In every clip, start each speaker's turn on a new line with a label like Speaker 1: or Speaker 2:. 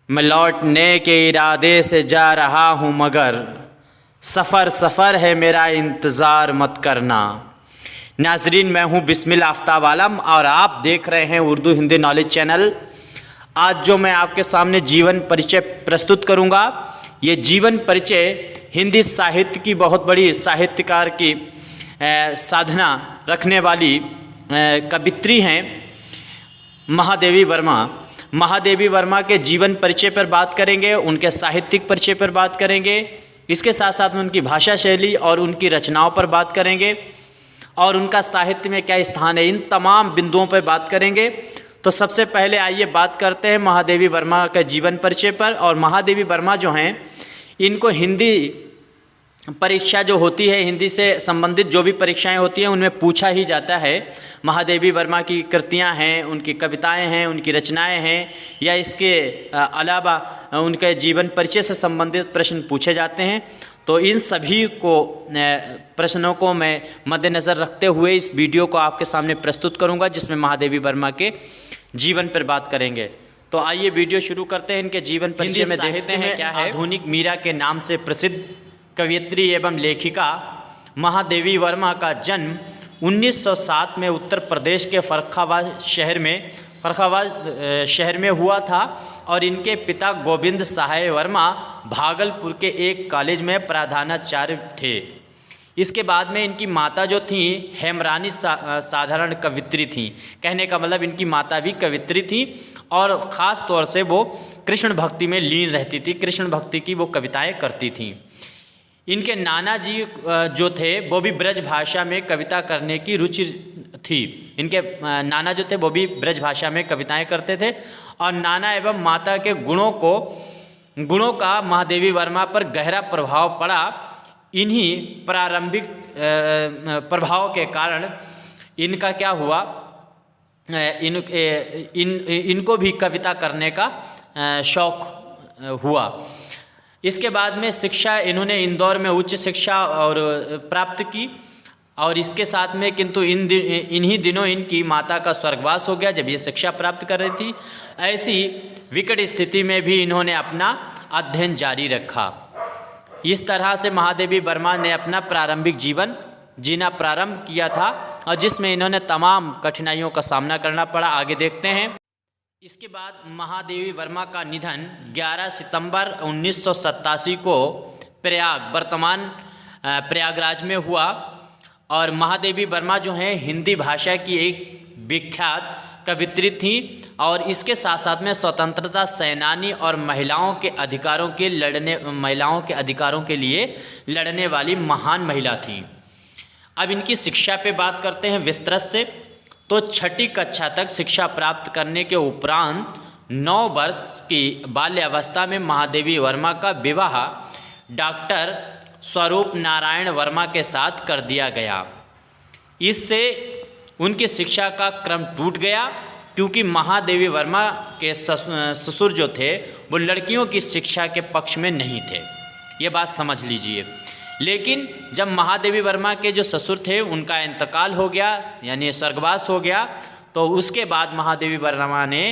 Speaker 1: मैं लौटने के इरादे से जा रहा हूँ मगर सफ़र सफ़र है मेरा इंतज़ार मत करना। नाजरीन, मैं हूँ बिस्मिल आफ्ताब आलम और आप देख रहे हैं उर्दू हिंदी नॉलेज चैनल। आज जो मैं आपके सामने जीवन परिचय प्रस्तुत करूँगा, ये जीवन परिचय हिंदी साहित्य की बहुत बड़ी साहित्यकार की साधना रखने वाली कवित्री हैं महादेवी वर्मा। महादेवी वर्मा के जीवन परिचय पर बात करेंगे, उनके साहित्यिक परिचय पर बात करेंगे, इसके साथ साथ में उनकी भाषा शैली और उनकी रचनाओं पर बात करेंगे और उनका साहित्य में क्या स्थान है, इन तमाम बिंदुओं पर बात करेंगे। तो सबसे पहले आइए बात करते हैं महादेवी वर्मा के जीवन परिचय पर। और महादेवी वर्मा जो हैं, इनको हिंदी परीक्षा जो होती है, हिंदी से संबंधित जो भी परीक्षाएं होती हैं उनमें पूछा ही जाता है। महादेवी वर्मा की कृतियां हैं, उनकी कविताएं हैं, उनकी रचनाएं हैं, या इसके अलावा उनके जीवन परिचय से संबंधित प्रश्न पूछे जाते हैं। तो इन सभी प्रश्नों को मैं मद्देनज़र रखते हुए इस वीडियो को आपके सामने प्रस्तुत करूंगा, जिसमें महादेवी वर्मा के जीवन पर बात करेंगे। तो आइए वीडियो शुरू करते हैं। इनके जीवन परिचय में देखते हैं क्या है। आधुनिक मीरा के नाम से प्रसिद्ध कवयित्री एवं लेखिका महादेवी वर्मा का जन्म 1907 में उत्तर प्रदेश के फर्रुखाबाद शहर में हुआ था और इनके पिता गोविंद सहाय वर्मा भागलपुर के एक कॉलेज में प्रधानाचार्य थे। इसके बाद में इनकी माता जो थी हेमरानी साधारण कवित्री थी। कहने का मतलब इनकी माता भी कवित्री थी और ख़ास तौर से वो कृष्ण भक्ति में लीन रहती थी, कृष्ण भक्ति की वो कविताएं करती थीं। इनके नाना जी जो थे वो भी ब्रज भाषा में कविता करने की रुचि थी। इनके नाना जो थे वो भी ब्रज भाषा में कविताएं करते थे और नाना एवं माता के गुणों का महादेवी वर्मा पर गहरा प्रभाव पड़ा। इन्हीं प्रारंभिक प्रभाव के कारण इनका क्या हुआ, इनको भी कविता करने का शौक़ हुआ। इसके बाद में शिक्षा इन्होंने इंदौर में उच्च शिक्षा और प्राप्त की और इसके साथ में किंतु इन्हीं दिनों इनकी माता का स्वर्गवास हो गया जब ये शिक्षा प्राप्त कर रही थी। ऐसी विकट स्थिति में भी इन्होंने अपना अध्ययन जारी रखा। इस तरह से महादेवी वर्मा ने अपना प्रारंभिक जीवन जीना प्रारंभ किया था और जिसमें इन्होंने तमाम कठिनाइयों का सामना करना पड़ा। आगे देखते हैं। इसके बाद महादेवी वर्मा का निधन 11 सितंबर 1987 को वर्तमान प्रयागराज में हुआ। और महादेवी वर्मा जो हैं हिंदी भाषा की एक विख्यात कवित्री थी और इसके साथ साथ में स्वतंत्रता सेनानी और महिलाओं के अधिकारों के लिए लड़ने वाली महान महिला थी। अब इनकी शिक्षा पे बात करते हैं विस्तृत से। तो छठी कक्षा तक शिक्षा प्राप्त करने के उपरांत 9 वर्ष की बाल्यावस्था में महादेवी वर्मा का विवाह डॉक्टर स्वरूप नारायण वर्मा के साथ कर दिया गया। इससे उनकी शिक्षा का क्रम टूट गया क्योंकि महादेवी वर्मा के ससुर जो थे वो लड़कियों की शिक्षा के पक्ष में नहीं थे। ये बात समझ लीजिए। लेकिन जब महादेवी वर्मा के जो ससुर थे उनका इंतकाल हो गया, यानी स्वर्गवास हो गया, तो उसके बाद महादेवी वर्मा ने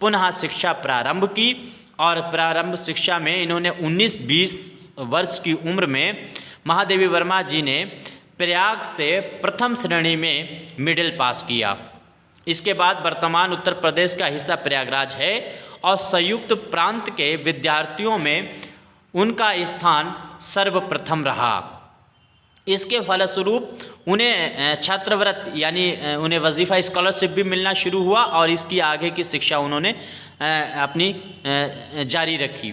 Speaker 1: पुनः शिक्षा प्रारंभ की और प्रारंभ शिक्षा में इन्होंने 19-20 वर्ष की उम्र में महादेवी वर्मा जी ने प्रयाग से प्रथम श्रेणी में मिडिल पास किया। इसके बाद वर्तमान उत्तर प्रदेश का हिस्सा प्रयागराज है और संयुक्त प्रांत के विद्यार्थियों में उनका स्थान सर्वप्रथम रहा। इसके फलस्वरूप उन्हें छात्रवृत्ति यानी उन्हें वजीफ़ा स्कॉलरशिप भी मिलना शुरू हुआ और इसकी आगे की शिक्षा उन्होंने अपनी जारी रखी।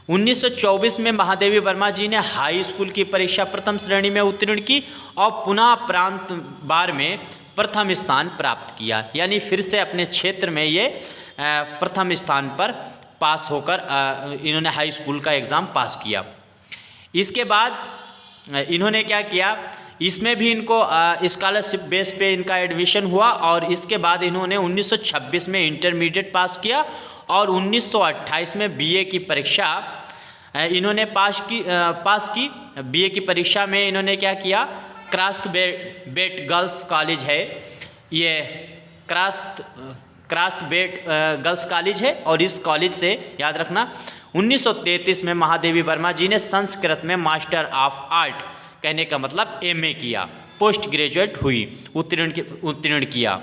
Speaker 1: 1924 में महादेवी वर्मा जी ने हाई स्कूल की परीक्षा प्रथम श्रेणी में उत्तीर्ण की और पुनः प्रांत बार में प्रथम स्थान प्राप्त किया, यानी फिर से अपने क्षेत्र में ये प्रथम स्थान पर पास होकर इन्होंने हाई स्कूल का एग्ज़ाम पास किया। इसके बाद इन्होंने क्या किया, इसमें भी इनको स्कॉलरशिप बेस पे इनका एडमिशन हुआ और इसके बाद इन्होंने 1926 में इंटरमीडिएट पास किया और 1928 में बीए की परीक्षा इन्होंने पास की। बीए की परीक्षा में इन्होंने क्या किया, क्रास्ट बेट गर्ल्स कॉलेज है, ये क्राफ्टबेट गर्ल्स कॉलेज है और इस कॉलेज से याद रखना 1933 में महादेवी वर्मा जी ने संस्कृत में मास्टर ऑफ आर्ट, कहने का मतलब एमए किया, पोस्ट ग्रेजुएट हुई, उत्तीर्ण किया।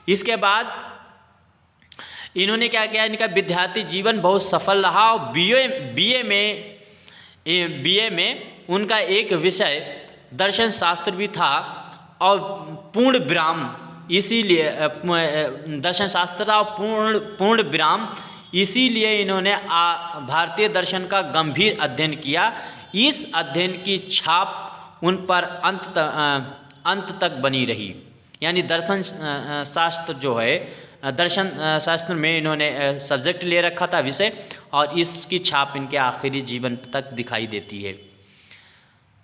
Speaker 1: इसके बाद इन्होंने क्या किया, इनका विद्यार्थी जीवन बहुत सफल रहा और बीए में उनका एक विषय दर्शन शास्त्र भी था और पूर्ण विराम, इसीलिए दर्शन शास्त्र था और पूर्ण विराम, इसीलिए इन्होंने भारतीय दर्शन का गंभीर अध्ययन किया। इस अध्ययन की छाप उन पर अंत तक बनी रही। यानी दर्शन शास्त्र जो है, दर्शन शास्त्र में इन्होंने सब्जेक्ट ले रखा था विषय, और इसकी छाप इनके आखिरी जीवन तक दिखाई देती है।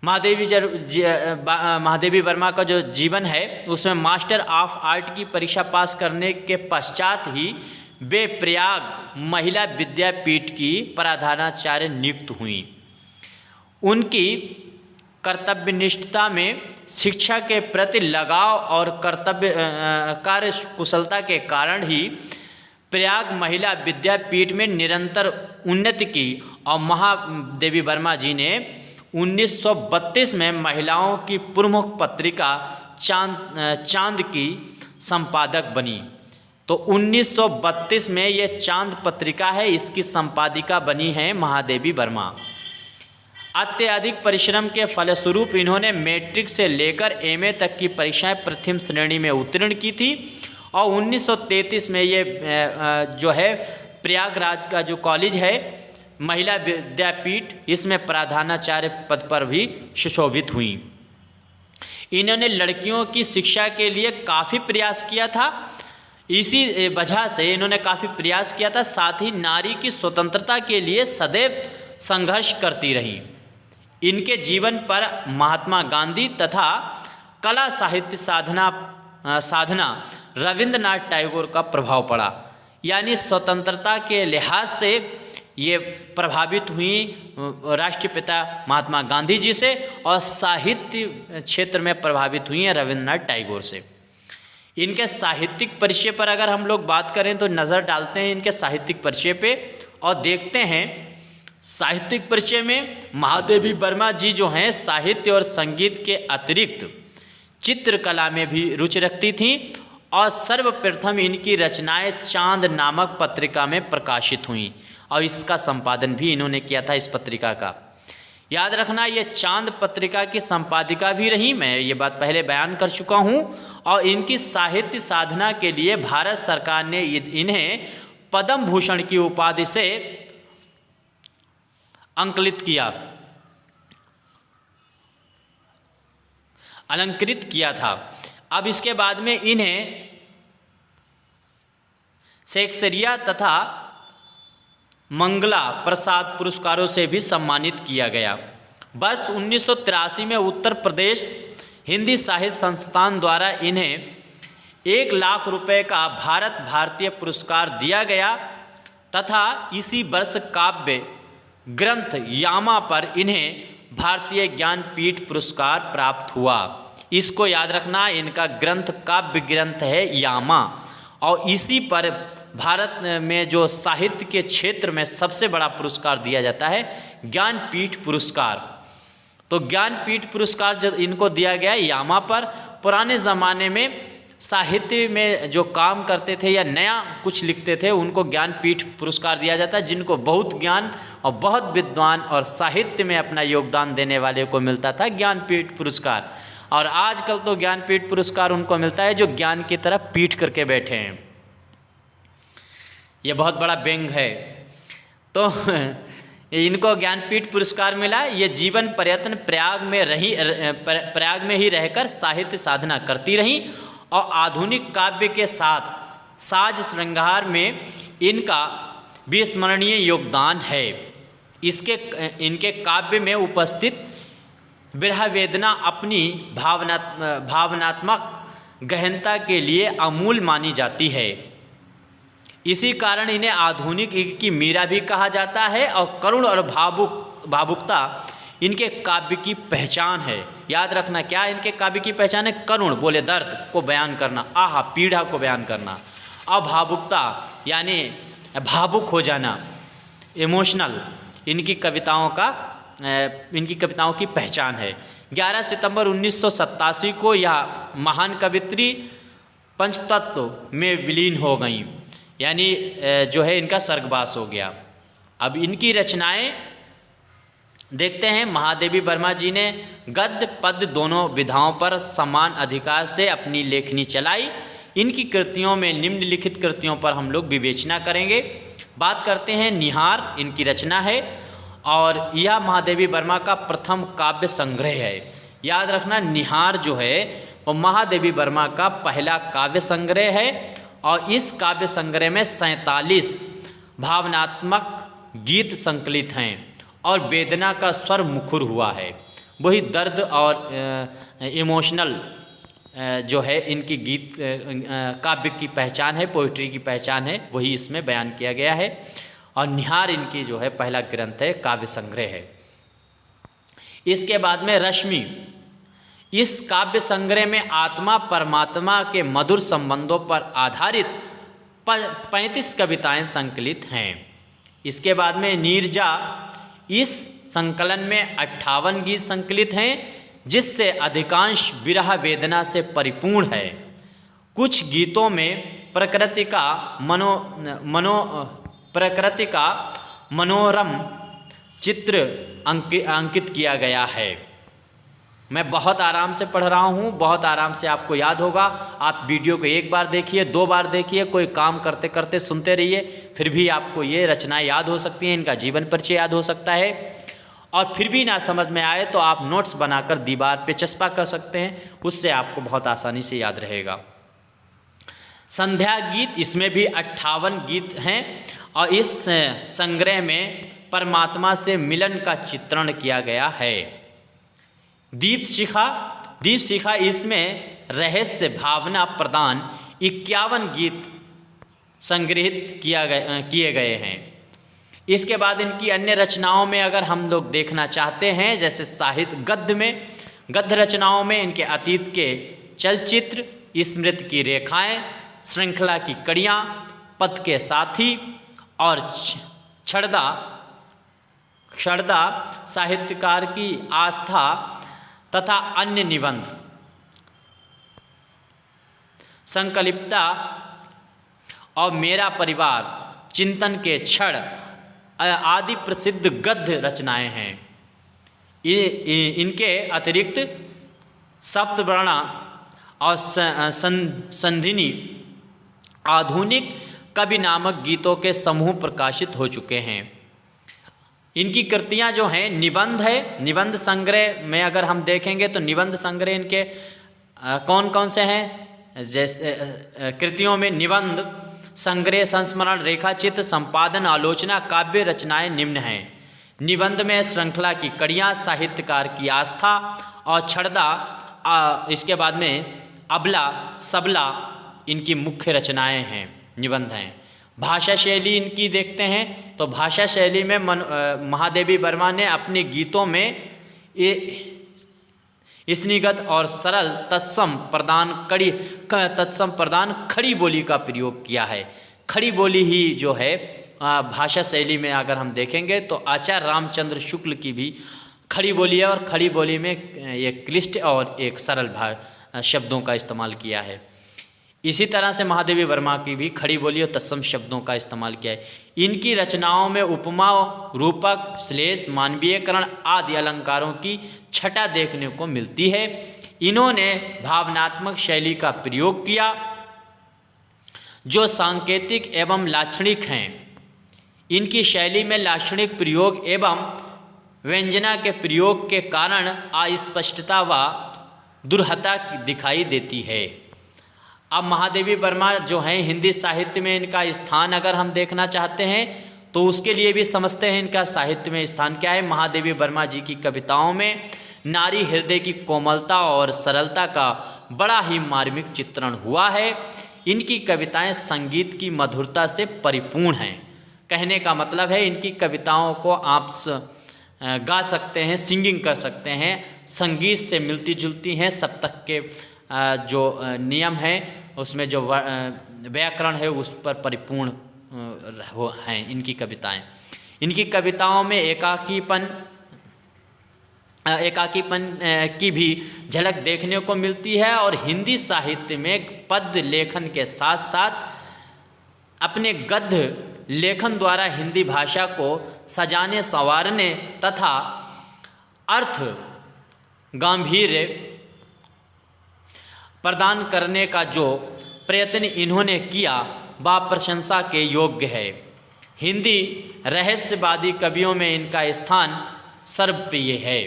Speaker 1: महादेवी वर्मा का जो जीवन है उसमें मास्टर ऑफ आर्ट की परीक्षा पास करने के पश्चात ही वे प्रयाग महिला विद्यापीठ की प्रधानाचार्य नियुक्त हुई। उनकी कर्तव्यनिष्ठता में, शिक्षा के प्रति लगाव और कार्य कुशलता के कारण ही प्रयाग महिला विद्यापीठ में निरंतर उन्नति की और महादेवी वर्मा जी ने 1932 में महिलाओं की प्रमुख पत्रिका चांद की संपादक बनी। तो 1932 में ये चांद पत्रिका है, इसकी संपादिका बनी है महादेवी वर्मा। अत्यधिक परिश्रम के फलस्वरूप इन्होंने मैट्रिक से लेकर एमए तक की परीक्षाएं प्रथम श्रेणी में उत्तीर्ण की थी और 1933 में ये जो है प्रयागराज का जो कॉलेज है महिला विद्यापीठ, इसमें प्रधानाचार्य पद पर भी सुशोभित हुई। इन्होंने लड़कियों की शिक्षा के लिए काफ़ी प्रयास किया था, इसी वजह से इन्होंने काफ़ी प्रयास किया था। साथ ही नारी की स्वतंत्रता के लिए सदैव संघर्ष करती रहीं। इनके जीवन पर महात्मा गांधी तथा कला साहित्य साधना रविंद्रनाथ टैगोर का प्रभाव पड़ा। यानी स्वतंत्रता के लिहाज से ये प्रभावित हुई राष्ट्रपिता महात्मा गांधी जी से और साहित्य क्षेत्र में प्रभावित हुई हैं रविंद्रनाथ टैगोर से। इनके साहित्यिक परिचय पर अगर हम लोग बात करें तो नज़र डालते हैं इनके साहित्यिक परिचय पे और देखते हैं साहित्यिक परिचय में महादेवी वर्मा जी जो हैं साहित्य और संगीत के अतिरिक्त चित्रकला में भी रुचि रखती थीं और सर्वप्रथम इनकी रचनाएं चांद नामक पत्रिका में प्रकाशित हुईं और इसका संपादन भी इन्होंने किया था इस पत्रिका का। याद रखना ये चांद पत्रिका की संपादिका भी रही, मैं ये बात पहले बयान कर चुका हूँ। और इनकी साहित्य साधना के लिए भारत सरकार ने इन्हें पद्म भूषण की उपाधि से अलंकृत किया था। अब इसके बाद में इन्हें शेक्सपियर तथा मंगला प्रसाद पुरस्कारों से भी सम्मानित किया गया। वर्ष 1983 में उत्तर प्रदेश हिंदी साहित्य संस्थान द्वारा इन्हें 1 लाख रुपए का भारत भारतीय पुरस्कार दिया गया तथा इसी वर्ष काव्य ग्रंथ यामा पर इन्हें भारतीय ज्ञानपीठ पुरस्कार प्राप्त हुआ। इसको याद रखना, इनका ग्रंथ काव्य ग्रंथ है यामा और इसी पर भारत में जो साहित्य के क्षेत्र में सबसे बड़ा पुरस्कार दिया जाता है ज्ञानपीठ पुरस्कार। तो ज्ञानपीठ पुरस्कार जब इनको दिया गया यामा पर, पुराने ज़माने में साहित्य में जो काम करते थे या नया कुछ लिखते थे उनको ज्ञानपीठ पुरस्कार दिया जाता है, जिनको बहुत ज्ञान और बहुत विद्वान और साहित्य में अपना योगदान देने वाले को मिलता था ज्ञानपीठ पुरस्कार। और आजकल तो ज्ञानपीठ पुरस्कार उनको मिलता है जो ज्ञान की तरफ पीठ करके बैठे हैं। ये बहुत बड़ा व्यंग है। तो इनको ज्ञानपीठ पुरस्कार मिला। ये जीवन पर्यटन प्रयाग में ही रहकर साहित्य साधना करती रहीं और आधुनिक काव्य के साथ साज श्रृंगार में इनका विस्मरणीय योगदान है। इनके काव्य में उपस्थित विरह वेदना अपनी भावनात्मक गहनता के लिए अमूल्य मानी जाती है। इसी कारण इन्हें आधुनिक युग की मीरा भी कहा जाता है और करुण और भावुकता इनके काव्य की पहचान है। याद रखना, क्या इनके काव्य की पहचान है? करुण बोले दर्द को बयान करना, आहा पीड़ा को बयान करना, अभावुकता यानी भावुक हो जाना, इमोशनल, इनकी कविताओं की पहचान है। 11 सितंबर 1987 को यह महान कवित्री पंचतत्व में विलीन हो गई, यानी जो है इनका स्वर्गवास हो गया। अब इनकी रचनाएं देखते हैं। महादेवी वर्मा जी ने गद्य पद्य दोनों विधाओं पर समान अधिकार से अपनी लेखनी चलाई। इनकी कृतियों में निम्नलिखित कृतियों पर हम लोग विवेचना करेंगे। बात करते हैं निहार, इनकी रचना है और यह महादेवी वर्मा का प्रथम काव्य संग्रह है। याद रखना, निहार जो है वो महादेवी वर्मा का पहला काव्य संग्रह है और इस काव्य संग्रह में 47 भावनात्मक गीत संकलित हैं और वेदना का स्वर मुखर हुआ है। वही दर्द और इमोशनल जो है इनकी गीत काव्य की पहचान है, पोइट्री की पहचान है, वही इसमें बयान किया गया है। और निहार इनकी जो है पहला ग्रंथ है, काव्य संग्रह है। इसके बाद में रश्मि, इस काव्य संग्रह में आत्मा परमात्मा के मधुर संबंधों पर आधारित 35 कविताएं संकलित हैं। इसके बाद में नीरजा, इस संकलन में 58 गीत संकलित हैं जिससे अधिकांश विरह वेदना से परिपूर्ण है। कुछ गीतों में प्रकृति का मनोरम चित्र अंकित किया गया है। मैं बहुत आराम से पढ़ रहा हूँ, बहुत आराम से आपको याद होगा। आप वीडियो को एक बार देखिए, 2 बार देखिए, कोई काम करते करते सुनते रहिए, फिर भी आपको ये रचनाएं याद हो सकती हैं, इनका जीवन परिचय याद हो सकता है। और फिर भी ना समझ में आए तो आप नोट्स बनाकर दीवार पे चस्पा कर सकते हैं, उससे आपको बहुत आसानी से याद रहेगा। संध्या गीत, इसमें भी 58 गीत हैं और इस संग्रह में परमात्मा से मिलन का चित्रण किया गया है। दीप शिखा, इसमें रहस्य भावना प्रदान 51 गीत संग्रहित किए गए हैं। इसके बाद इनकी अन्य रचनाओं में अगर हम लोग देखना चाहते हैं, जैसे साहित्य गद्य रचनाओं में इनके अतीत के चलचित्र, स्मृति की रेखाएं, श्रृंखला की कड़ियाँ, पथ के साथी और क्षरदा, साहित्यकार की आस्था तथा अन्य निबंध, संकल्पिता और मेरा परिवार, चिंतन के क्षण आदि प्रसिद्ध गद्य रचनाएं हैं। इनके अतिरिक्त सप्तवर्णा और संधिनी आधुनिक कवि नामक गीतों के समूह प्रकाशित हो चुके हैं। इनकी कृतियां जो हैं निबंध है, निबंध संग्रह में अगर हम देखेंगे तो निबंध संग्रह इनके कौन कौन से हैं, जैसे कृतियों में निबंध संग्रह, संस्मरण, रेखाचित्र, संपादन, आलोचना, काव्य रचनाएं निम्न हैं। निबंध में श्रृंखला की कड़ियाँ, साहित्यकार की आस्था और क्षरदा, इसके बाद में अबला, सबला इनकी मुख्य रचनाएं हैं, निबंध हैं। भाषा शैली इनकी देखते हैं तो भाषा शैली में महादेवी वर्मा ने अपने गीतों में स्निग्ध और सरल तत्सम प्रदान खड़ी बोली का प्रयोग किया है। खड़ी बोली ही जो है भाषा शैली में अगर हम देखेंगे तो आचार्य रामचंद्र शुक्ल की भी खड़ी बोली है और खड़ी बोली में एक क्लिष्ट और एक सरल शब्दों का इस्तेमाल किया है। इसी तरह से महादेवी वर्मा की भी खड़ी बोली और तत्सम शब्दों का इस्तेमाल किया है। इनकी रचनाओं में उपमा, रूपक, श्लेष, मानवीयकरण आदि अलंकारों की छटा देखने को मिलती है। इन्होंने भावनात्मक शैली का प्रयोग किया जो सांकेतिक एवं लाक्षणिक हैं। इनकी शैली में लाक्षणिक प्रयोग एवं व्यंजना के प्रयोग के कारण अस्पष्टता व दुर्हता दिखाई देती है। अब महादेवी वर्मा जो हैं हिंदी साहित्य में इनका स्थान अगर हम देखना चाहते हैं तो उसके लिए भी समझते हैं इनका साहित्य में स्थान क्या है। महादेवी वर्मा जी की कविताओं में नारी हृदय की कोमलता और सरलता का बड़ा ही मार्मिक चित्रण हुआ है। इनकी कविताएं संगीत की मधुरता से परिपूर्ण हैं। कहने का मतलब है इनकी कविताओं को आप गा सकते हैं, सिंगिंग कर सकते हैं, संगीत से मिलती जुलती हैं। सप्तक के जो नियम हैं उसमें जो व्याकरण है उस पर परिपूर्ण हैं इनकी कविताएं। इनकी कविताओं में एकाकीपन की भी झलक देखने को मिलती है और हिंदी साहित्य में पद्य लेखन के साथ साथ अपने गद्य लेखन द्वारा हिंदी भाषा को सजाने संवारने तथा अर्थ गांभीर्य प्रदान करने का जो प्रयत्न इन्होंने किया वह प्रशंसा के योग्य है। हिंदी रहस्यवादी कवियों में इनका स्थान सर्वप्रिय है।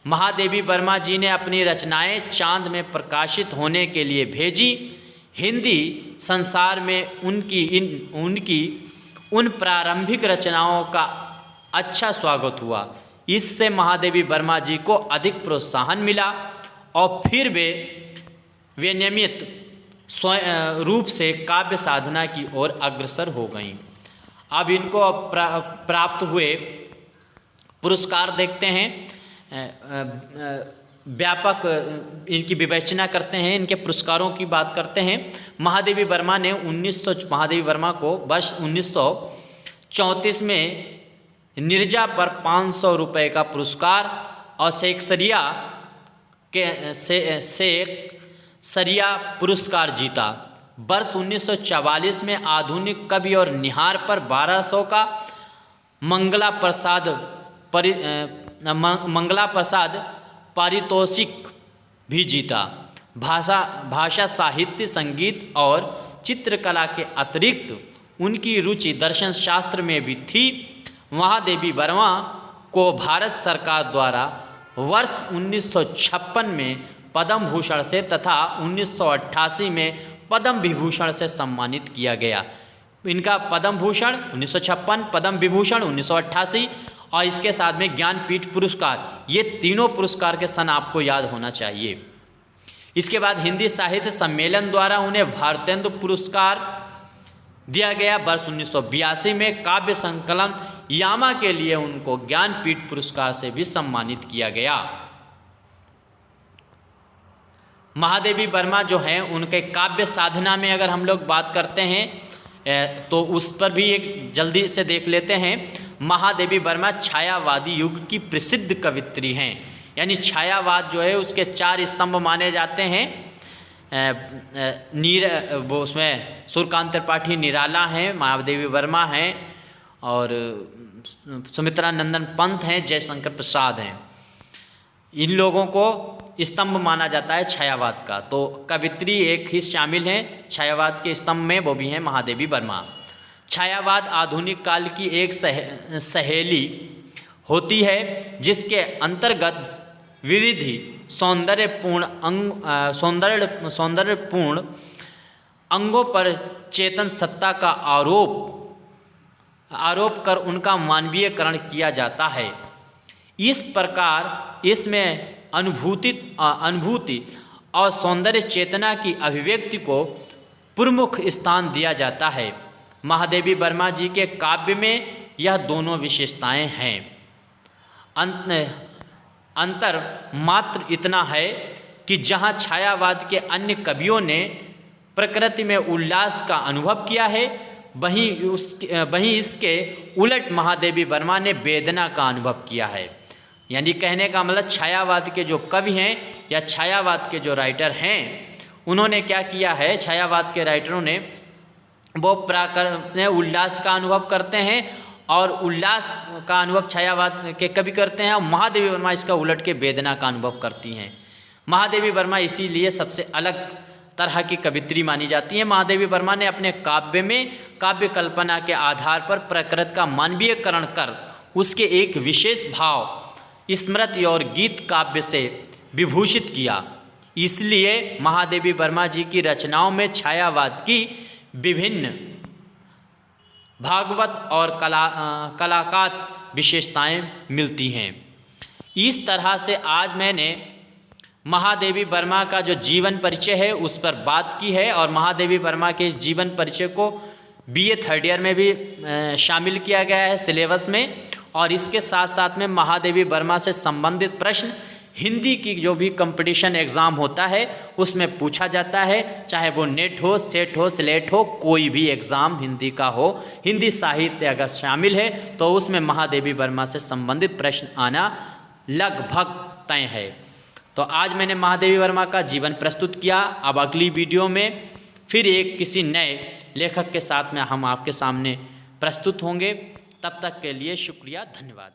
Speaker 1: महादेवी वर्मा जी ने अपनी रचनाएं चांद में प्रकाशित होने के लिए भेजी। हिंदी संसार में उनकी उन प्रारंभिक रचनाओं का अच्छा स्वागत हुआ। इससे महादेवी वर्मा जी को अधिक प्रोत्साहन मिला और फिर वे नियमित रूप से काव्य साधना की ओर अग्रसर हो गईं। अब इनको प्राप्त हुए पुरस्कार देखते हैं। व्यापक इनकी विवेचना करते हैं, इनके पुरस्कारों की बात करते हैं। महादेवी वर्मा को वर्ष 1934 में नीरजा पर 500 रुपये का पुरस्कार और शेक्सपियर पुरस्कार जीता। वर्ष 1944 में आधुनिक कवि और निहार पर 1200 का मंगला प्रसाद पारितोषिक भी जीता। भाषा साहित्य, संगीत और चित्रकला के अतिरिक्त उनकी रुचि दर्शन शास्त्र में भी थी। महादेवी वर्मा को भारत सरकार द्वारा वर्ष 1956 में पद्म भूषण से तथा 1988 में पद्म विभूषण से सम्मानित किया गया। इनका पद्म भूषण 1956, पद्म विभूषण 1988 और इसके साथ में ज्ञानपीठ पुरस्कार, ये तीनों पुरस्कार के सन आपको याद होना चाहिए। इसके बाद हिंदी साहित्य सम्मेलन द्वारा उन्हें भारतेंदु पुरस्कार दिया गया। वर्ष 1982 में काव्य संकलन यामा के लिए उनको ज्ञानपीठ पुरस्कार से भी सम्मानित किया गया। महादेवी वर्मा जो हैं उनके काव्य साधना में अगर हम लोग बात करते हैं तो उस पर भी एक जल्दी से देख लेते हैं। महादेवी वर्मा छायावादी युग की प्रसिद्ध कवित्री हैं। यानी छायावाद जो है उसके 4 स्तंभ माने जाते हैं। वो उसमें सूर्यकांत त्रिपाठी निराला हैं, महादेवी वर्मा हैं और सुमित्रा नंदन पंत हैं, जयशंकर प्रसाद हैं। इन लोगों को स्तंभ माना जाता है छायावाद का। तो कवित्री एक ही शामिल हैं छायावाद के स्तंभ में, वो भी हैं महादेवी वर्मा। छायावाद आधुनिक काल की एक सहेली होती है जिसके अंतर्गत विविध सौंदर्यपूर्ण अंगों पर चेतन सत्ता का आरोप कर उनका मानवीयकरण किया जाता है। इस प्रकार इसमें अनुभूति और सौंदर्य चेतना की अभिव्यक्ति को प्रमुख स्थान दिया जाता है। महादेवी वर्मा जी के काव्य में यह दोनों विशेषताएं हैं। अंतर मात्र इतना है कि जहाँ छायावाद के अन्य कवियों ने प्रकृति में उल्लास का अनुभव किया है, वहीं इसके उलट महादेवी वर्मा ने वेदना का अनुभव किया है। यानी कहने का मतलब छायावाद के जो कवि हैं या छायावाद के जो राइटर हैं उन्होंने क्या किया है, छायावाद के राइटरों ने वो उल्लास का अनुभव करते हैं और उल्लास का अनुभव छायावाद के कवि करते हैं और महादेवी वर्मा इसका उलट के वेदना का अनुभव करती हैं। महादेवी वर्मा इसीलिए सबसे अलग तरह की कवित्री मानी जाती हैं। महादेवी वर्मा ने अपने काव्य में काव्य कल्पना के आधार पर प्रकृति का मानवीयकरण कर उसके एक विशेष भाव स्मृति और गीत काव्य से विभूषित किया। इसलिए महादेवी वर्मा जी की रचनाओं में छायावाद की विभिन्न भागवत और कलाकात विशेषताएं मिलती हैं। इस तरह से आज मैंने महादेवी वर्मा का जो जीवन परिचय है उस पर बात की है और महादेवी वर्मा के जीवन परिचय को BA थर्ड ईयर में भी शामिल किया गया है सिलेबस में। और इसके साथ साथ में महादेवी वर्मा से संबंधित प्रश्न हिंदी की जो भी कंपटीशन एग्ज़ाम होता है उसमें पूछा जाता है, चाहे वो नेट हो, सेट हो, स्लेट हो, कोई भी एग्ज़ाम हिंदी का हो, हिंदी साहित्य अगर शामिल है तो उसमें महादेवी वर्मा से संबंधित प्रश्न आना लगभग तय है। तो आज मैंने महादेवी वर्मा का जीवन प्रस्तुत किया। अब अगली वीडियो में फिर एक किसी नए लेखक के साथ में हम आपके सामने प्रस्तुत होंगे। तब तक के लिए शुक्रिया, धन्यवाद।